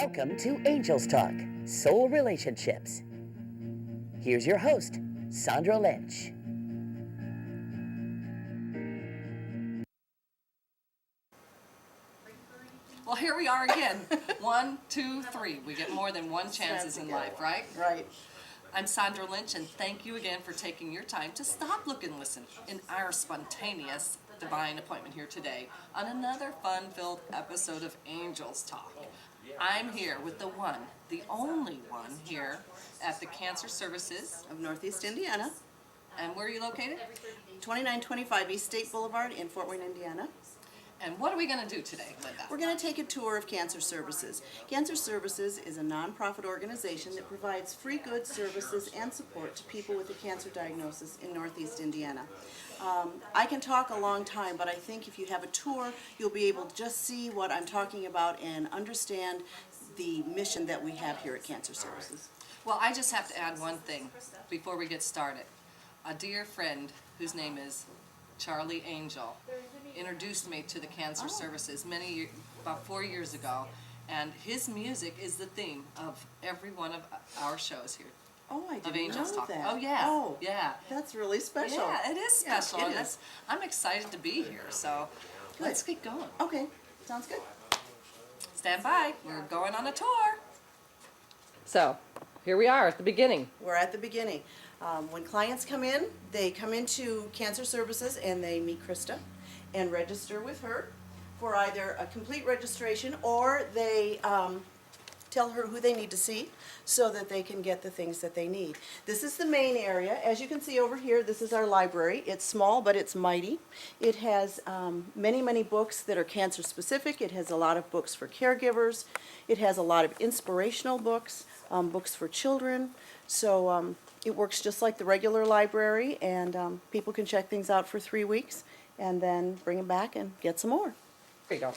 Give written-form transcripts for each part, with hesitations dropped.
Welcome to Angels Talk, Soul Relationships. Here's your host, Sandra Lynch. Well, here we are again. 1, 2, 3. We get more than one chances in life, right? Right. I'm Sandra Lynch, and thank you again for taking your time to stop, look, and listen in our spontaneous divine appointment here today on another fun-filled episode of Angels Talk. I'm here with the one, the only one here at the Cancer Services Of Northeast Indiana, And where are you located? 2925 East State Boulevard in Fort Wayne, Indiana. And what are we going to do today, Linda? We're going to take a tour of Cancer Services. Cancer Services is a nonprofit organization that provides free goods, services, and support to people with a cancer diagnosis in Northeast Indiana. I can talk a long time, but I think if you have a tour, you'll be able to just see what I'm talking about and understand the mission that we have here at Cancer Services. Well, I just have to add one thing before we get started. A dear friend whose name is Charlie Angel introduced me to the Cancer Services about 4 years ago, and his music is the theme of every one of our shows here. Oh, I Of didn't Angels know Talk. that. Oh yeah. Oh, yeah. that's really special. Yeah, it is special. Yeah, it and is. I'm excited to be here. So let's get going. Okay, sounds good. Stand by. We're going on a tour. So, here we are at the beginning. We're at the beginning. When clients come in, they come into Cancer Services and they meet Krista and register with her for either a complete registration or they tell her who they need to see so that they can get the things that they need. This is the main area. As you can see over here, this is our library. It's small, but it's mighty. It has many, many books that are cancer specific. It has a lot of books for caregivers. It has a lot of inspirational books, books for children. So it works just like the regular library, and people can check things out for 3 weeks and then bring them back and get some more. There you go.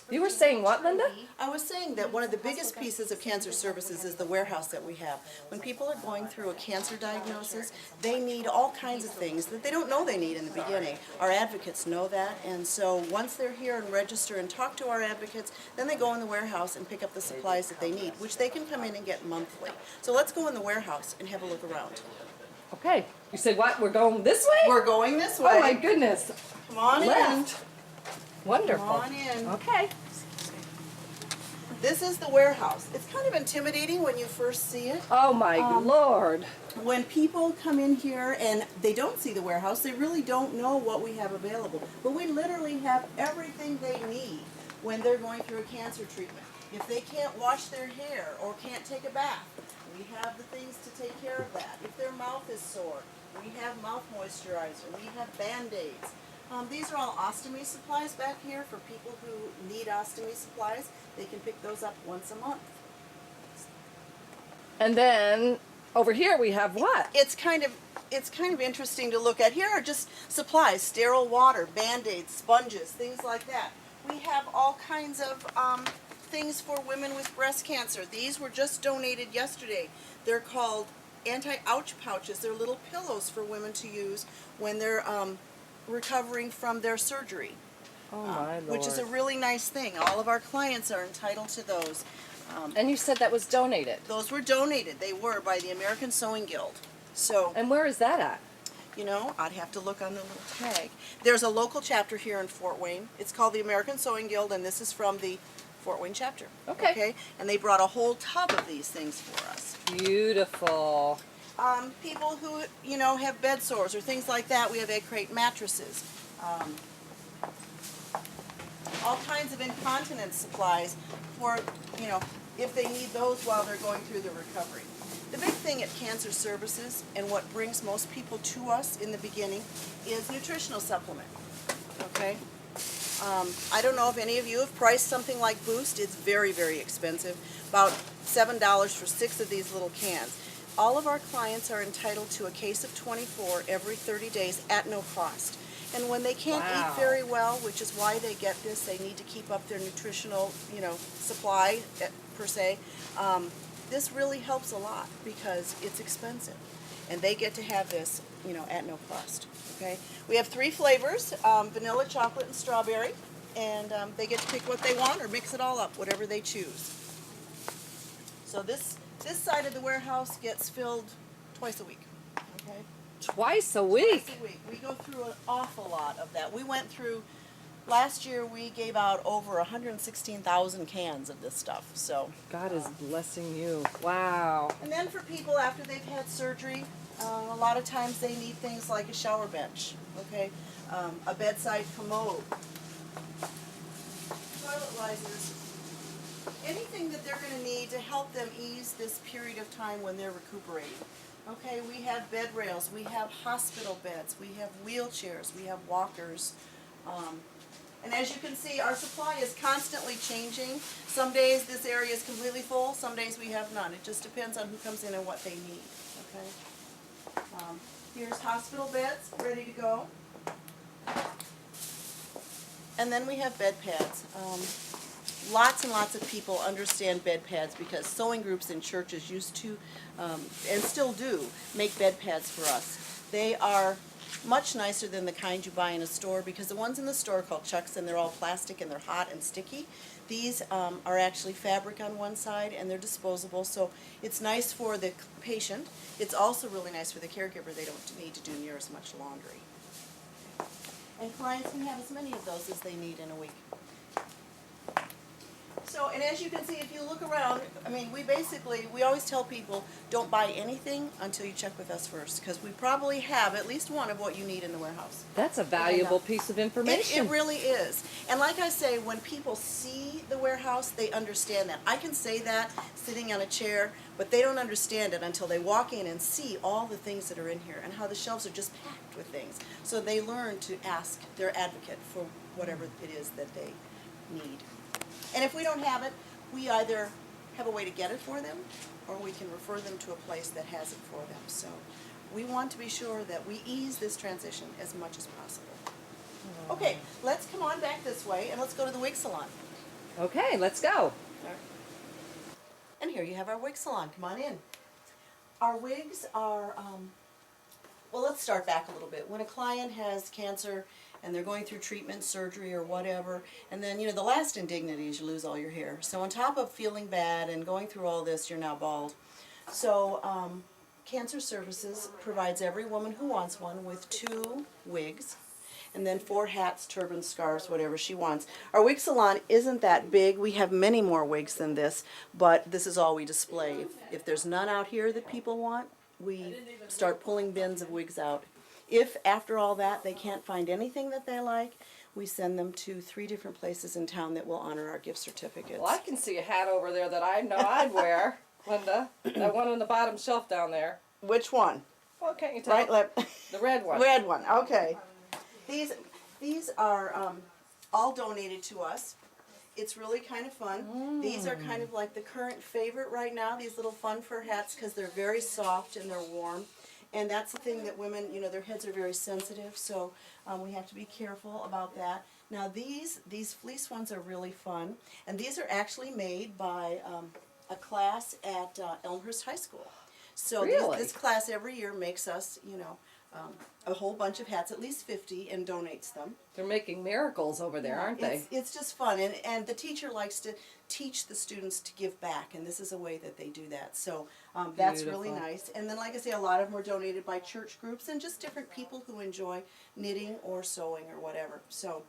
You were saying what, Linda? I was saying that one of the biggest pieces of Cancer Services is the warehouse that we have. When people are going through a cancer diagnosis, they need all kinds of things that they don't know they need in the beginning. Our advocates know that, and so once they're here and register and talk to our advocates, then they go in the warehouse and pick up the supplies that they need, which they can come in and get monthly. So let's go in the warehouse and have a look around. Okay. You said what? We're going this way? We're going this way. Oh my goodness. Come on Left. Wonderful. Come on in. Okay. This is the warehouse. It's kind of intimidating when you first see it. Oh my Lord. When people come in here and they don't see the warehouse, they really don't know what we have available. But we literally have everything they need when they're going through a cancer treatment. If they can't wash their hair or can't take a bath, we have the things to take care of that. If their mouth is sore, we have mouth moisturizer. We have Band-Aids. These are all ostomy supplies back here for people who need ostomy supplies. They can pick those up once a month. And then over here we have what? It's kind of interesting to look at. Here are just supplies, sterile water, Band-Aids, sponges, things like that. We have all kinds of things for women with breast cancer. These were just donated yesterday. They're called anti-ouch pouches. They're little pillows for women to use when they're recovering from their surgery. Oh my Lord. Which is a really nice thing. All of our clients are entitled to those. And you said that was donated. Those were donated. They were by the American Sewing Guild. So, And where is that at? you know, I'd have to look on the little tag. There's a local chapter here in Fort Wayne. It's called the American Sewing Guild, and this is from the Fort Wayne chapter. Okay. And they brought a whole tub of these things for us. Beautiful. People who, you know, have bed sores or things like that, we have egg crate mattresses. All kinds of incontinence supplies for, you know, if they need those while they're going through the recovery. The big thing at Cancer Services and what brings most people to us in the beginning is nutritional supplement, okay? I don't know if any of you have priced something like Boost. It's very, very expensive, about $7 for 6 of these little cans. All of our clients are entitled to a case of 24 every 30 days at no cost. And when they can't eat very well, which is why they get this, they need to keep up their nutritional, you know, supply per se. This really helps a lot because it's expensive, and they get to have this, you know, at no cost. Okay, we have 3 flavors: vanilla, chocolate, and strawberry, and they get to pick what they want or mix it all up, whatever they choose. So this side of the warehouse gets filled twice a week. Okay. Twice a week. Twice a week. We go through an awful lot of that. We went through, last year we gave out over 116,000 cans of this stuff. So God is blessing you. Wow. and then for people after they've had surgery, a lot of times they need things like a shower bench, okay, a bedside commode, toilet risers, anything that they're going to need to help them ease this period of time when they're recuperating. Okay, we have bed rails, we have hospital beds, we have wheelchairs, we have walkers. And as you can see, our supply is constantly changing. Some days this area is completely full, some days we have none. It just depends on who comes in and what they need. Okay. Here's hospital beds ready to go. And then we have bed pads. Lots and lots of people understand bed pads because sewing groups in churches used to, and still do, make bed pads for us. They are much nicer than the kind you buy in a store because the ones in the store are called Chucks and they're all plastic and they're hot and sticky. These are actually fabric on one side and they're disposable, so it's nice for the patient. It's also really nice for the caregiver. They don't need to do near as much laundry. And clients can have as many of those as they need in a week. So, and as you can see, if you look around, I mean, we always tell people, don't buy anything until you check with us first, because we probably have at least one of what you need in the warehouse. That's a valuable piece of information. It really is. And like I say, when people see the warehouse, they understand that. I can say that sitting on a chair, but they don't understand it until they walk in and see all the things that are in here and how the shelves are just packed with things. So they learn to ask their advocate for whatever it is that they need. And if we don't have it, we either have a way to get it for them or we can refer them to a place that has it for them. So we want to be sure that we ease this transition as much as possible. Okay, let's come on back this way and let's go to the wig salon. Okay, let's go. And here you have our wig salon. Come on in. Our wigs are, well, let's start back a little bit. When a client has cancer and they're going through treatment, surgery, or whatever, and then, the last indignity is you lose all your hair. So on top of feeling bad and going through all this, you're now bald. So Cancer Services provides every woman who wants one with 2 wigs, and then 4 hats, turbans, scarves, whatever she wants. Our wig salon isn't that big. We have many more wigs than this, but this is all we display. If there's none out here that people want, we start pulling bins of wigs out. If after all that they can't find anything that they like, we send them to 3 different places in town that will honor our gift certificates. Well, I can see a hat over there that I know I'd wear, Linda. That one on the bottom shelf down there. Which one? Well, can't you tell? Right, The red one. red one. Okay. These are all donated to us. It's really kind of fun. These are kind of like the current favorite right now, these little fun fur hats, because they're very soft and they're warm. And that's the thing that women, their heads are very sensitive, so we have to be careful about that. Now these fleece ones are really fun, and these are actually made by a class at Elmhurst High School. So Really? this class every year makes us, a whole bunch of hats, at least 50, and donates them. They're making miracles over there, aren't they? It's just fun, and the teacher likes to teach the students to give back, and this is a way that they do that. So that's really Beautiful. nice. And then, like I say, a lot of them are donated by church groups and just different people who enjoy knitting or sewing or whatever. So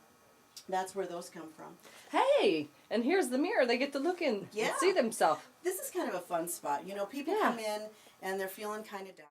that's where those come from. Hey, and here's the mirror. They get to look in Yeah. and see themselves. This is kind of a fun spot. People Yeah. come in and they're feeling kind of down.